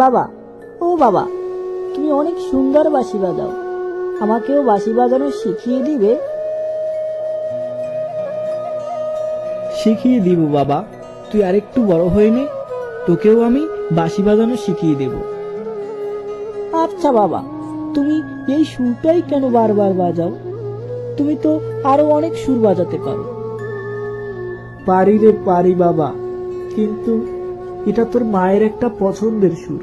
বাবা, ও বাবা, তুমি অনেক সুন্দর বাঁশি বাজাও, আমাকেও বাঁশি বাজানো শিখিয়ে দিবে? শিখিয়ে দিব বাবা, তুই আরেকটু বড় হয়ে নে, তোকেও আমি বাঁশি বাজানো শিখিয়ে দেব। আচ্ছা বাবা, তুমি এই সুরটাই কেন বারবার বাজাও? তুমি তো আরো অনেক সুর বাজাতে পারো। পারি রে পারি বাবা, কিন্তু এটা তোর মায়ের একটা পছন্দের সুর।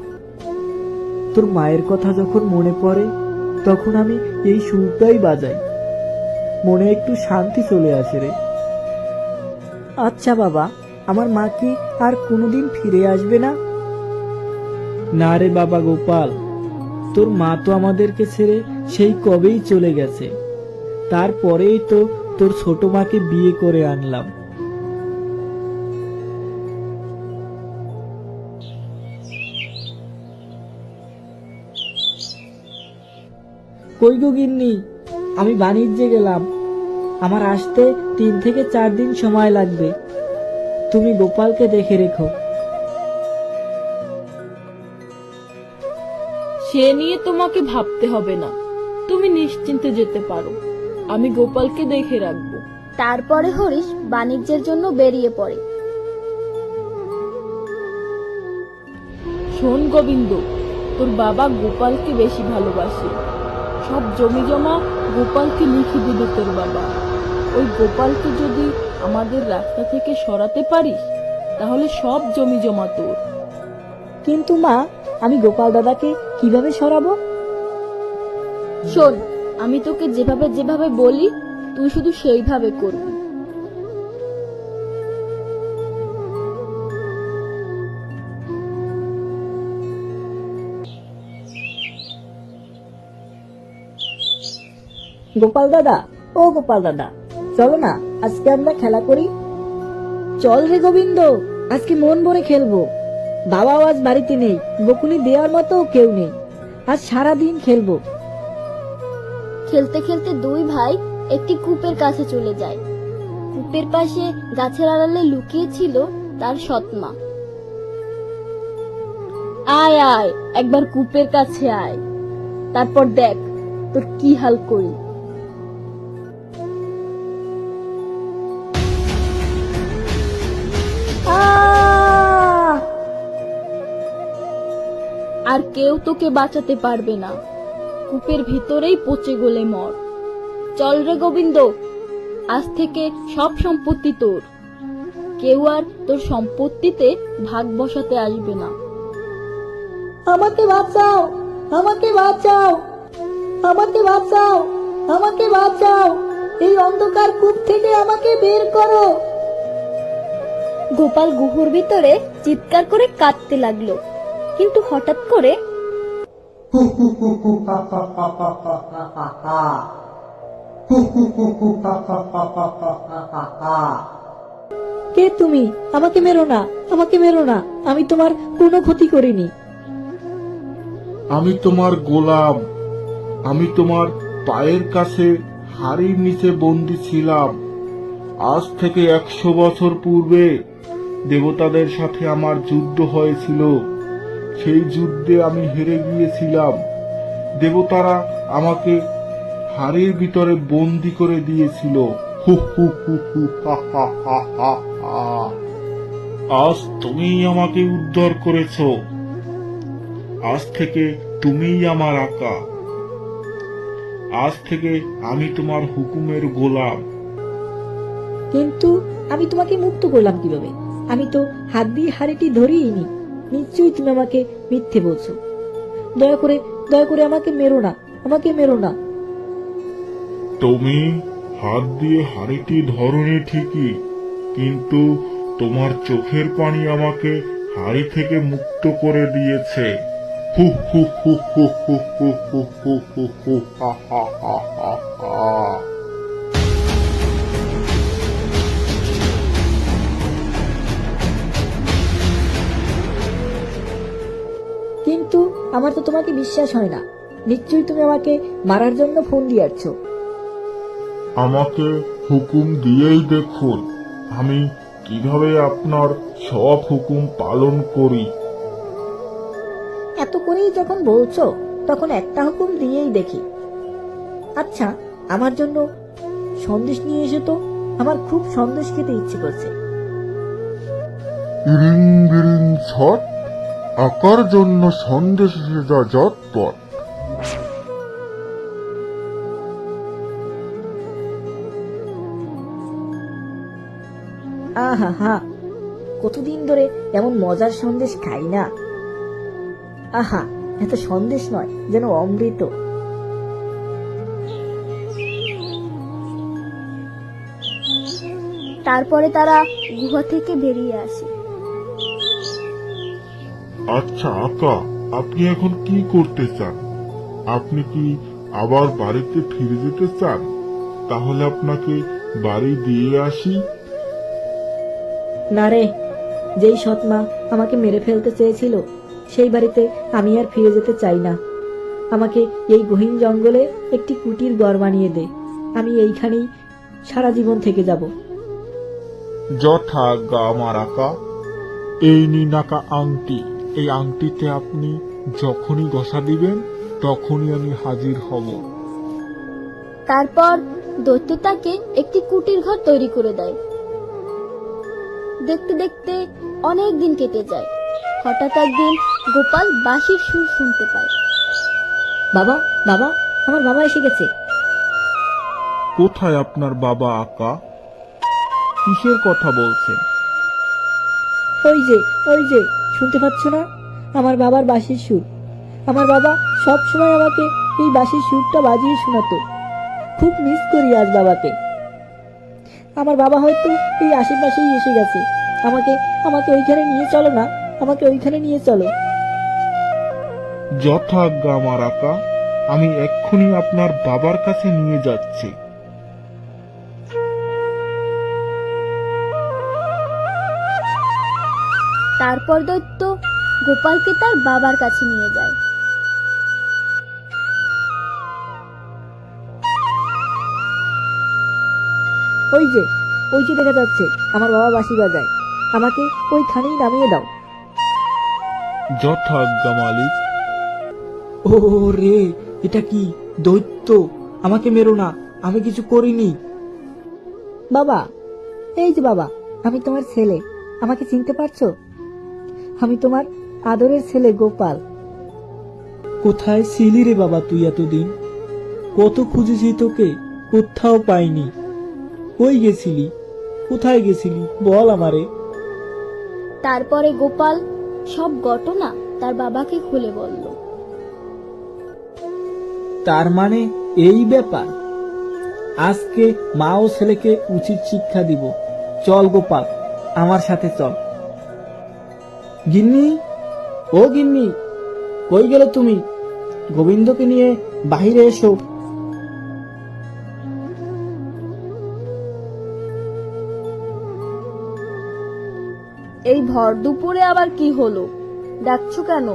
তোর মায়ের কথা যখন মনে পড়ে তখন আমি এই সুরটাই বাজাই, মনে একটু শান্তি চলে আসে রে। আচ্ছা বাবা, আমার মা কি আর কোনোদিন ফিরে আসবে না? না রে বাবা গোপাল, তোর মা তো আমাদেরকে ছেড়ে সেই কবেই চলে গেছে। তারপরেই তো তোর ছোট মাকে বিয়ে করে আনলাম। কই গো গিন্নি, আমি বাণিজ্যে গেলাম, আমার আসতে 3 থেকে 4 দিন সময় লাগবে, তুমি গোপালকে দেখে রেখো। সে নিয়ে তোমাকে ভাবতে হবে না, তুমি নিশ্চিন্তে যেতে পারো, আমি গোপালকে দেখে রাখবো। তারপরে হরিশ বাণিজ্যের জন্য বেরিয়ে পড়ে। শোন গোবিন্দ, তোর বাবা গোপালকে বেশি ভালোবাসে, সব জমি জমা গোপালকে লিখে দিবে তোর বাবা। ওই গোপালকে যদি আমাদের রাস্তা থেকে সরাতে পারিস তাহলে সব জমি জমা তোর। কিন্তু মা, আমি গোপাল দাদাকে কিভাবে সরাবো? শোন, আমি তোকে যেভাবে যেভাবে বলি তুই শুধু সেইভাবে করবি। গোপাল দাদা, ও গোপাল দাদা, চলো না আজকে আমরা খেলা করি। চল রে গোবিন্দ, আজকে মন ভরে খেলবো। বাবাও আজ বাড়িতে নেই, বকুনি দেওয়ার মতো কেউ নেই, আজ সারাদিন খেলবো। খেলতে খেলতে দুই ভাই একটি কূপের কাছে চলে যায়। কূপের পাশে গাছের আড়ালে লুকিয়ে ছিল তার সৎমা। আয় আয়, একবার কূপের কাছে আয়, তারপর দেখ তোর কি হাল করি। আহ! আর কেউ তোকে বাঁচাতে পারবে না, কূপের ভিতরেই পচে গলে মর। চল রে গোবিন্দ, আজ থেকে সব সম্পত্তি তোর, কেউ আর তোর সম্পত্তিতে ভাগ বসাতে আসবে না। আমাকে বাঁচাও, আমাকে বাঁচাও, আমাকে বাঁচাও, আমাকে বাঁচাও, এই অন্ধকার কূপ থেকে আমাকে বের করো। গোপাল গুহার ভিতরে চিৎকার করে কাঁদতে লাগলো, কিন্তু হঠাৎ করে কে তুমি? আমাকে মেরো না, আমাকে মেরো না, আমি তোমার কোনো ক্ষতি করিনি। আমি তোমার গোলাম, আমি তোমার পায়ের কাছে হাড়ির নিচে বন্দী ছিলাম। আজ থেকে 100 বছর পূর্বে দেবতাদের সাথে আমার যুদ্ধ হয়েছিল, সেই যুদ্ধে আমি হেরে গিয়েছিলাম। দেবতারা আমাকে হাড়ির ভিতরে বন্দী করে দিয়েছিল। হু হু হু হু হা হা হা হা হা। আজ তুমিই আমাকে উদ্ধার করেছো, আজ থেকে তুমিই আমার আকা, আজ থেকে আমি তোমার হুকুমের গোলাম। কিন্তু আমি তোমাকে মুক্ত করলাম কিভাবে? আমি তো হাত দিয়ে হাড়িটি ধরিনি। নিশ্চয়ই তুমি আমাকে মিথ্যে বলছো। দয়া করে, দয়া করে আমাকে মেরো না, আমাকে মেরো না। তুমি হাত দিয়ে হাড়িটি ধরনি ঠিকই, কিন্তু তোমার চোখের পানি আমাকে হাড়ি থেকে মুক্ত করে দিয়েছে। হু হু হু হু হু হু হু হু হু হু হা হা হা হা হা। কিন্তু আমার তো তোমাকে বিশ্বাস হয় না। নিশ্চয়ই তুমি আমাকে মারার জন্য ফোন দিয়ে আসছো। আমাকে হুকুম দিয়েই দেখুন আমি কিভাবে আপনার সব হুকুম পালন করি। এতই যখন বলছো তখন একটা হুকুম দিয়েই দেখি। আচ্ছা, আমার জন্য সন্দেশ নিয়ে এসো তো, আমার খুব সন্দেশ খেতে ইচ্ছে করছে। ইরিং বিরিং ছট, আকার জন্য সন্দেশ এসে যা ঝটপট। আহা হা, কতদিন ধরে এমন মজার সন্দেশ খাই না। আহা, এত সন্দেশ নয়, যেন অমৃত। তারপরে তারা গুহা থেকে বেরিয়ে আসে। আচ্ছা আকা, আপনি এখন কি করতে চান? আপনি কি আবার বাড়িতে ফিরে যেতে চান? তাহলে আপনাকে বাড়ি দিয়ে আসি। না রে, যেই সৎমা আমাকে মেরে ফেলতে চেয়েছিল সেই বাড়িতে আমি আর ফিরে যেতে চাই না। আমাকে এই গহীন জঙ্গলে একটি কুটির ঘর বানিয়ে দে, আমি এইখানেই সারা জীবন থেকে যাব। যথাজ্ঞা আমার আকা। এই নিন আকা আংটি, এই আংটিতে আপনি যখনই ঘষা দিবেন তখনই আমি হাজির হব। তারপর দৈত্য তাকে একটি কুটির ঘর তৈরি করে দেয়। দেখতে দেখতে অনেক দিন কেটে যায়। হঠাৎ একদিন গোপাল বাঁশির সুর শুনতে পায়। বাবা, বাবা, আমার বাবা এসে গেছে। কোথায় আপনার বাবা আকা? কিসের কথা বলছেন? ওই যে, ওই যে, শুনতে পাচ্ছ না? আমার বাবার বাঁশির সুর। আমার বাবা সব সময় আমাকে এই বাঁশির সুরটা বাজিয়ে শোনাতো। খুব মিস করি আজ বাবাকে। আমার বাবা হয়তো এই আশেপাশেই এসে গেছে। আমাকে আমাকে ওইখানে নিয়ে চলো না, আমাকে ওইখানে নিয়ে চলো। যথাজ্ঞা আমার আকা, আমি এক্ষুনি আপনার বাবার কাছে নিয়ে যাচ্ছি। তারপর দৈত্য গোপালকে তার বাবার কাছে নিয়ে যায়। ওই যে, ওই যে দেখা যাচ্ছে আমার বাবা বাঁশি বাজায়। আমাকে ওইখানেই নামিয়ে দাও। যথাজ্ঞা মালিক। ও রে, এটা কি দৈত্য? আমাকে মেরো না, আমি কিছু করিনি। বাবা, এই যে বাবা, আমি তোমার ছেলে, আমাকে চিনতে পারছো? আমি তোমার আদরের ছেলে গোপাল। কোথায় ছিলি রে বাবা তুই এতদিন? কত খুঁজেছি তোকে, কোথাও পাইনি। কই গেছিলি? কোথায় গেছিলি বল আমারে। তারপরে গোপাল সব ঘটনা তার বাবাকে খুলে বলল। তার মানে এই ব্যাপার। আজকে মা ও ছেলেকে উচিত শিক্ষা দিব। চল গোপাল, আমার সাথে চল। গিন্নি, ও গিন্নি, কই গেলে তুমি? গোবিন্দকে নিয়ে বাহিরে এসো। এই ভর দুপুরে আবার কি হলো? ডাকছো কেন?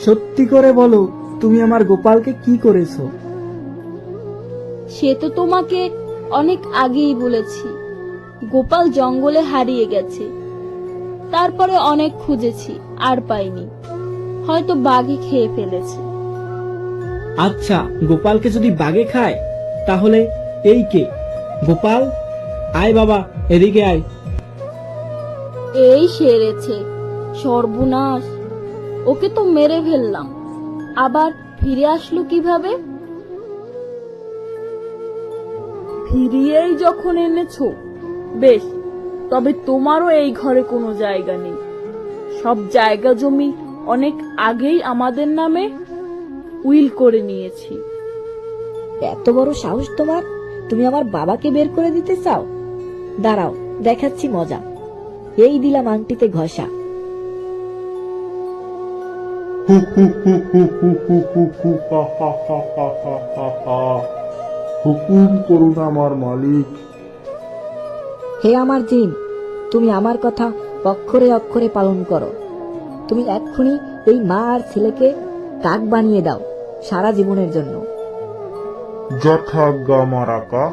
সত্যি করে বলো, তুমি আমার গোপালকে কি করেছো? সে তো তোমাকে অনেক আগেই বলেছি। গোপাল জঙ্গলে হারিয়ে গেছে। তারপরে অনেক খুঁজেছি, আর পাইনি। হয়তো বাঘে খেয়ে ফেলেছে। আচ্ছা, গোপালকে যদি বাঘে খায় তাহলে এই কে? গোপাল, আয় বাবা, এদিকে আয়। এই সেরেছে, সর্বনাশ! ওকে তো মেরে ফেললাম, আবার ফিরে আসলো কিভাবে? ফিরিয়েই যখন এনেছো, বেশ, তবে তোমারও এই ঘরে কোনো জায়গা নেই। সব জায়গা জমি অনেক আগেই আমাদের নামে উইল করে নিয়েছি। এত বড় সাহস তোমার? তুমি আমার বাবাকে বের করে দিতে চাও? দাঁড়াও, দেখাচ্ছি মজা। এই দিলাম আংটিতে ঘষা। হুকুম করুন আমার মালিক। হে আমার জিন, তুমি আমার কথা অক্ষরে অক্ষরে পালন করো। তুমি এক্ষুনি এই মা আর ছেলেকে কাক বানিয়ে দাও সারা জীবনের জন্য। যথাজ্ঞা আমার আকা।